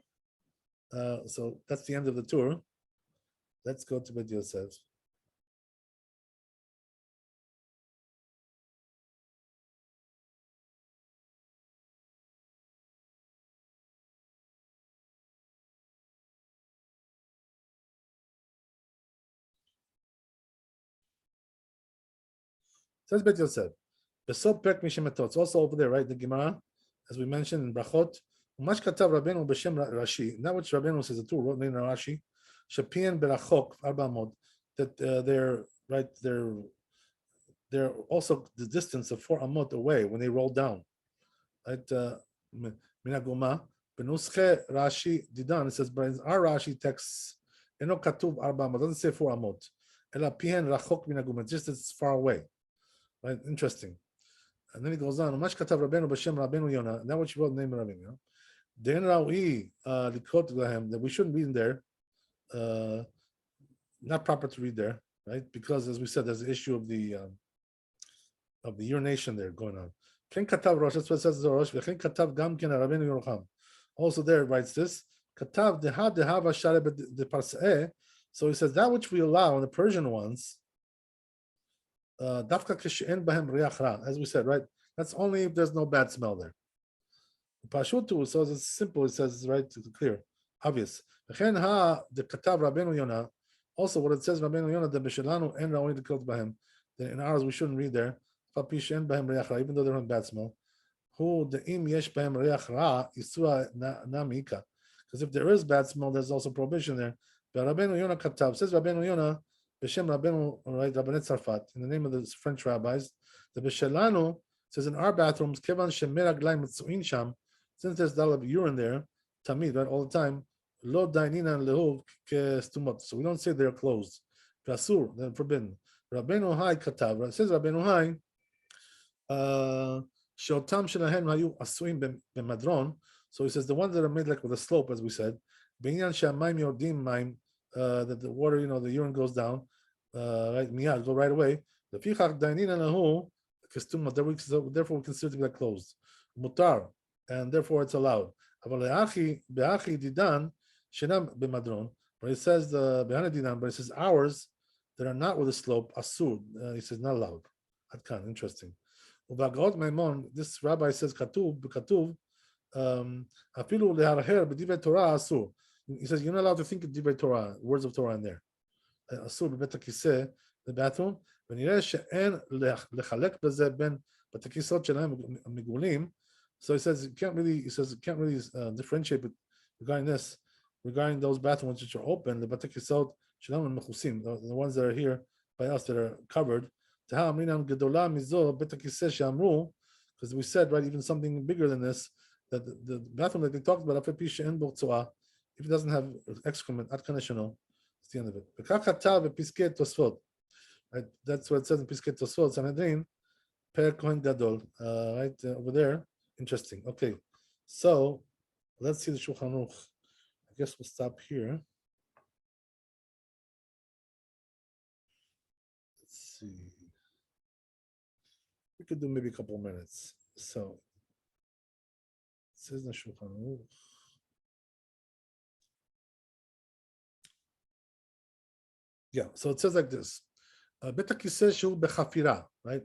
A: So that's the end of the tour. Let's go to what Yosef. Says Bet Yosef. It's also over there, right? The Gemara, as we mentioned in Brachot. Not which Rabbeinu says the two wrote in Rashi. Shapian berachok arbamot, that they're also the distance of 4 amot away when they roll down. Right? Minaguma benusche Rashi didan. It says, but in our Rashi text, eno katuv arbamot, doesn't say 4 amot. Ela pian rachok minaguma, just it's far away. Right? Interesting. And then he goes on. Much katav Rabbeinu b'shem Rabbeinu Yonah. Now what you wrote the name of Rabbeinu. Then Rawi likot lahem, that we shouldn't read in there. Not proper to read there, right? Because as we said, there's the issue of the urination there going on. Ken katav rosh. That's what it says in Rosh. Ken katav gam ken Rabbeinu Yerucham. Also there it writes this. Katav dehava share de parseeh. So he says that which we allow in the Persian ones. Dafka kishen bahem riach ra. As we said, right? That's only if there's no bad smell there. Pashutu, so it's simple. It says, right, it's clear, obvious. The katav Rabbeinu Yonah, Also, what it says, Rabbeinu Yonah, the Beshelanu and Raoni the killed by him. In ours, we shouldn't read there. Even though they don't have bad smell. Who the im yesh behem reach ra isua na mika. Because if there is bad smell, there's also prohibition there. But Rabbeinu Yonah Katav says Rabbeinu Yonah, B'Shem Rabbeinu, right, Rabbanet Tzarfat, in the name of the French rabbis, the Beshelanu says in our bathrooms, Kevan Shemera Glaim Mitzuin Sham, since there's a lot of urine there, Tamid, right, all the time, Lo Dainina Lehu Ke Stumot. So we don't say they're closed. Asur, they're forbidden. Rabbeinu Hai Katav, it says Rabbeinu Hai, Shotam Shelahem Hayu Asuim B'Madron. So he says the ones that are made like with a slope, as we said, Binyan Shamayim Yordim Maim, that the water, the urine goes down, right? Miyad, go right away. The Fichach Dainina Lahu Kestumot. Therefore, we consider to be like closed. Mutar, and therefore it's allowed. Aval Be'achi Didan Shenam B'Madron. But it says the Behana Didan, but it says ours that are not with a slope, Asur. He says not allowed. Adkan, interesting. This rabbi says Katuv, Afilu leharher b'divrei Torah asur. He says you're not allowed to think of divrei Torah, words of Torah in there. Asur b'bet hakiseh, the bathroom. ונראה שאין לחלק בזה בין בתי כיסאות שלהם מגולים. So he says you can't really differentiate regarding those bathrooms which are open. The bati kisot shalom mechusim, the ones that are here by us that are covered. Because we said, right, even something bigger than this, that the bathroom that they talked about, if it doesn't have excrement, it's the end of it. Right, that's what it says in Piskei Tosfot, Sanhedrin, Per Kohen Gadol, right over there. Interesting. Okay, so let's see the Shulchan Aruch. I guess we'll stop here. Let's see. We could do maybe a couple of minutes. So it says in the Shulchan Aruch. Yeah, so it says like this. Bet hakiseh shehu bechafira, right?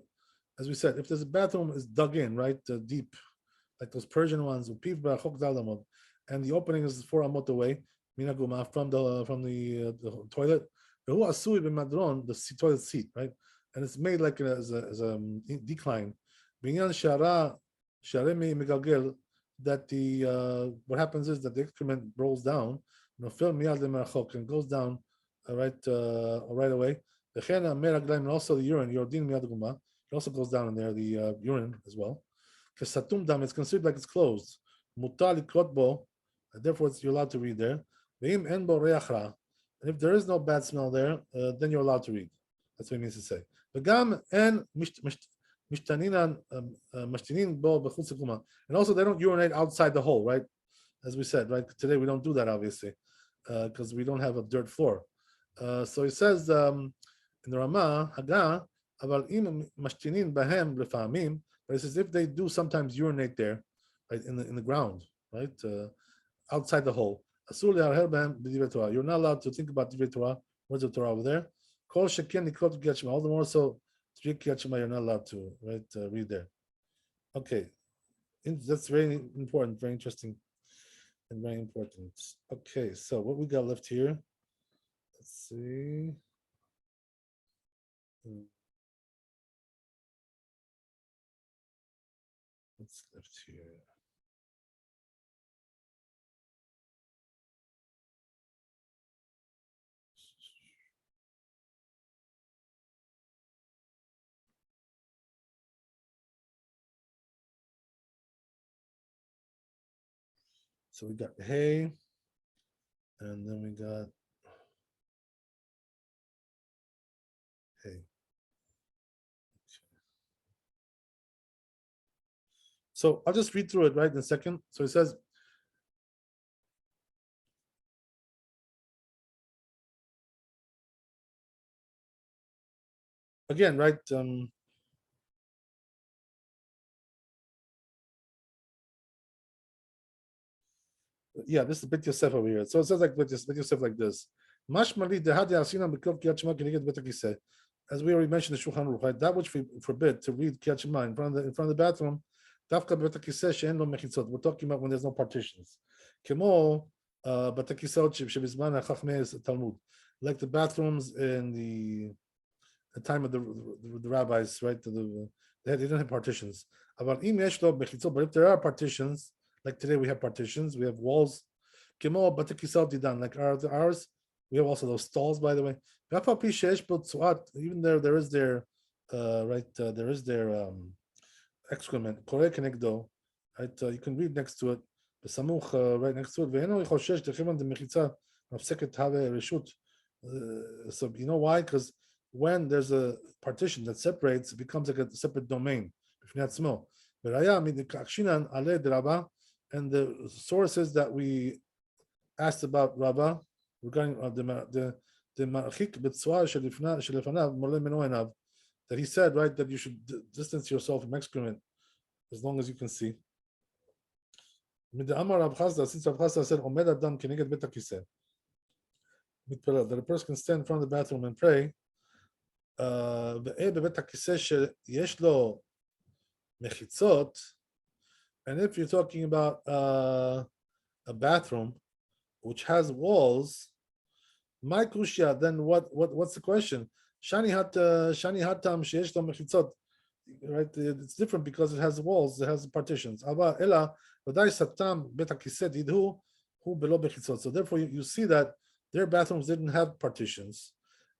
A: As we said, if there's a bathroom is dug in, right, deep, like those Persian ones, and the opening is 4 amot away, minaguma, from the toilet. The toilet seat, right, and it's made like as a decline. That the what happens is that the excrement rolls down, and goes down right away. And also the urine, it also goes down in there, the urine as well. It's considered like it's closed. Therefore, you're allowed to read there. And if there is no bad smell there, then you're allowed to read. That's what it means to say. And also, they don't urinate outside the hole, right? As we said, right? Today we don't do that, obviously, because we don't have a dirt floor. So he says in the Ramah, Haga, but he says if they do sometimes urinate there, right, in the ground, right, outside the hole, you're not allowed to think about divrei Torah, words of Torah over there. All the more so, you're not allowed to, right, read there. Okay, that's very important, very interesting, and very important. Okay, so what we got left here? Let's see. What's left here? So we got hay, and then we got hay. So I'll just read through it right in a second. So it says, again, right? Yeah, this is Bet Yosef over here. So it says like Bet Yosef like this. As we already mentioned, the Shulchan Aruch, right? That which we forbid to read Kriyat Shema in front of the bathroom. We're talking about when there's no partitions. Talmud. like the bathrooms in the time of the rabbis, right? They didn't have partitions. But if there are partitions, like today we have partitions, we have walls. Like ours, we have also those stalls, by the way. Even there is their there is their excrement. Right? You can read next to it. Right next to it. So you know why? Because when there's a partition that separates, it becomes like a separate domain. And the sources that we asked about Rabbi regarding the that he said, right, that you should distance yourself from excrement as long as you can see. Since Rav Chazda said, that a person can stand in front of the bathroom and pray. And if you're talking about a bathroom which has walls, my kushya, then what's the question? Shani hatam sheyesh lo mechitzot, right? It's different because it has walls, it has partitions. Ava ela v'dai satam bet hakiseh idhu hu belo bechitzot. So therefore, you see that their bathrooms didn't have partitions.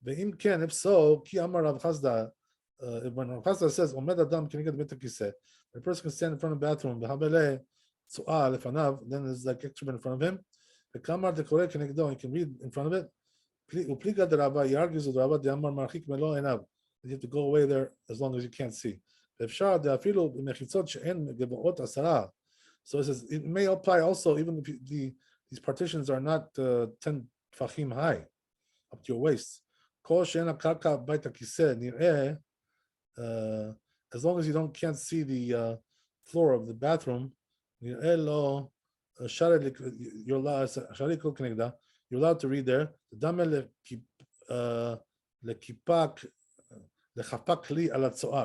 A: Ve'im ken, if so, ki amar Rav Chazda, when Rav Chazda says omed adam keneged bet hakiseh, the person can stand in front of the bathroom. V'habele tzu'ah lefanav, then there's like excrement in front of him. Ve'kamar dekoreh kenegdo, he can read in front of it. Upliga the Rabbi, he argues with Rabbi, the Amar Marchik Melo Enav. You have to go away there as long as you can't see. So it says it may apply also even if these partitions are not 10 tfachim high, up to your waist. As long as you can't see the floor of the bathroom, you're allowed to read there.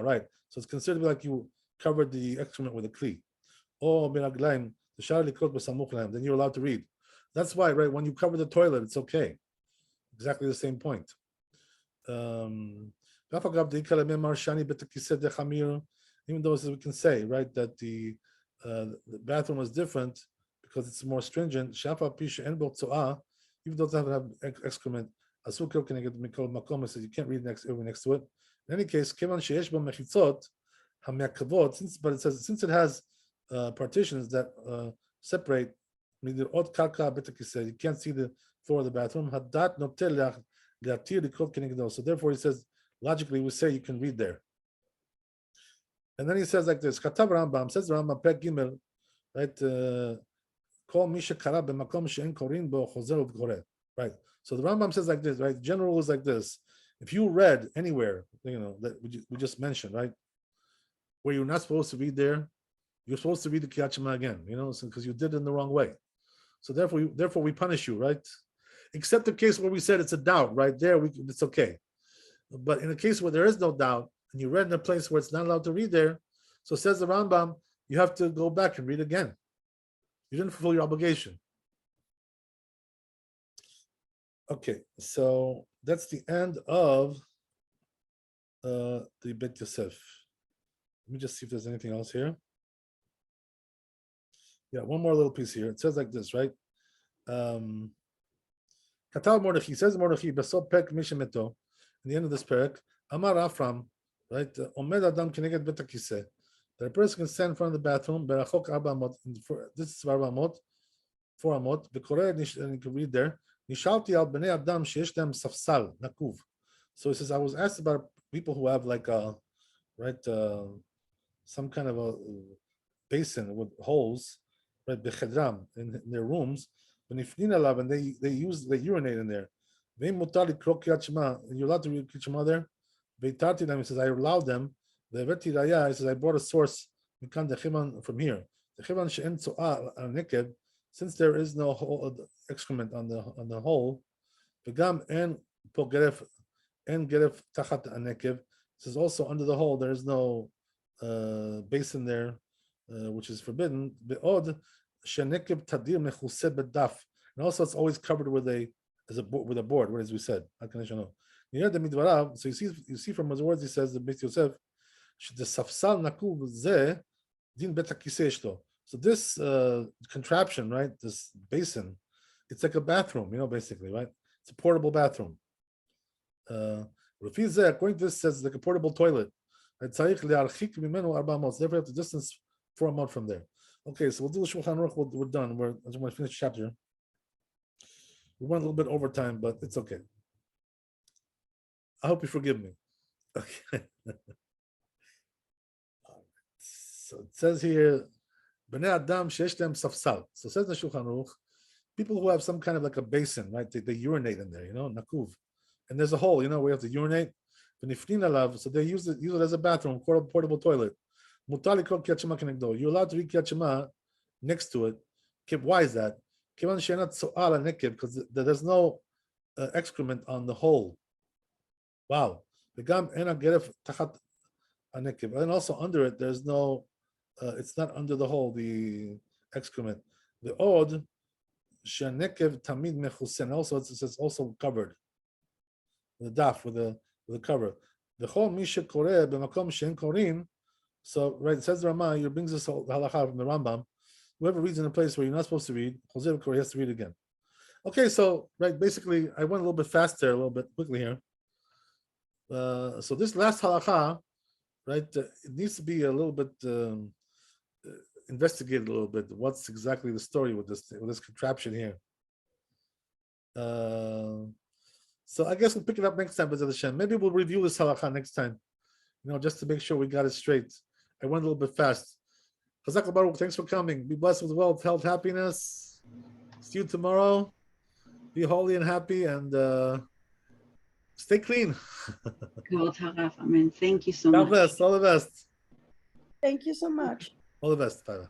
A: Right. So it's considered like you covered the excrement with a kli. Then you're allowed to read. That's why, right, when you cover the toilet, it's okay. Exactly the same point. Even though we can say, right, that the bathroom is different because it's more stringent, even though it doesn't have excrement, says you can't read next to it. In any case, since since it has partitions that separate, you can't see the floor of the bathroom. So therefore, he says logically we say you can read there. And then he says like this: Katav Rambam, says Rambam Pek Gimel, right? Right. So the Rambam says like this, right? General rule is like this: if you read anywhere, that we just mentioned, right, where you're not supposed to read there, you're supposed to read the Kriyat Shema again, because you did it in the wrong way. So therefore we punish you, right? Except the case where we said it's a doubt, right? There it's okay. But in a case where there is no doubt, and you read in a place where it's not allowed to read there, so says the Rambam, you have to go back and read again. You didn't fulfill your obligation. Okay, so that's the end of the Bet Yosef. Let me just see if there's anything else here. Yeah, one more little piece here. It says like this, right? Katal Mordechai, says Mordechai, Besot Pek Mishemeto, in the end of this parak, Amar Afram, right? Omed Adam Keneged Bet HaKiseh, that a person can stand in front of the bathroom, Berachok Arba Amot, this is Arba Amot, 4 Amot, Bekoreh, and you can read there, Nishalti al Bnei Adam Sheyesh Dem Safsal, Nakuv. So he says, I was asked about people who have like a, right, some kind of a basin with holes, right, Bechedram, in their rooms, and they urinate in there. You're allowed to read Kriyat Shema there. He says, I allowed them. He says, I brought a source from here. Since there is no excrement on the hole, says also under the hole there is no basin there, which is forbidden. And also it's always covered with a as with a board, what as we said. How can I know? So you see from his words, he says the Beit Yosef, safsal nakuv ze din bet hakiseh shlo. So this contraption, right? This basin, it's like a bathroom, basically, right? It's a portable bathroom. According to this, says like a portable toilet. Therefore, you have to distance 4 amot from there. Okay, so we'll do the Shulchan Aruch. We're done. I just want to finish the chapter. We went a little bit over time, but it's okay. I hope you forgive me. Okay. So it says here, Bnei Adam sheyesh lehem safsal. So it says in the Shulchan Aruch, people who have some kind of like a basin, right? They urinate in there, nakuv. And there's a hole, where you have to urinate. So they use it as a bathroom, portable toilet. You're allowed to read Kriyat Shema next to it. Why is that? Because there's no excrement on the hole. Wow. And also under it, there's no, it's not under the hole, the excrement. The od, shenekev tamid mechusen. Also, it says also covered. The daf with the cover. The whole misha koreh b'makom shen korim. So right, it says the Ramah. He brings this halacha from the Rambam. Whoever reads in a place where you're not supposed to read, he has to read again. Okay, so right, basically, I went a little bit faster, a little bit quickly here. So this last halacha, right, it needs to be a little bit investigated a little bit. What's exactly the story with this contraption here? So I guess we'll pick it up next time, B'ezrat Hashem. Maybe we'll review this halacha next time, just to make sure we got it straight. I went a little bit fast. Chazak Baruch, thanks for coming. Be blessed with wealth, health, happiness. See you tomorrow. Be holy and happy, and stay clean.
B: Amen. Thank you so
A: God
B: much.
A: bless. All the best.
C: Thank you so much.
A: All the best. Bye.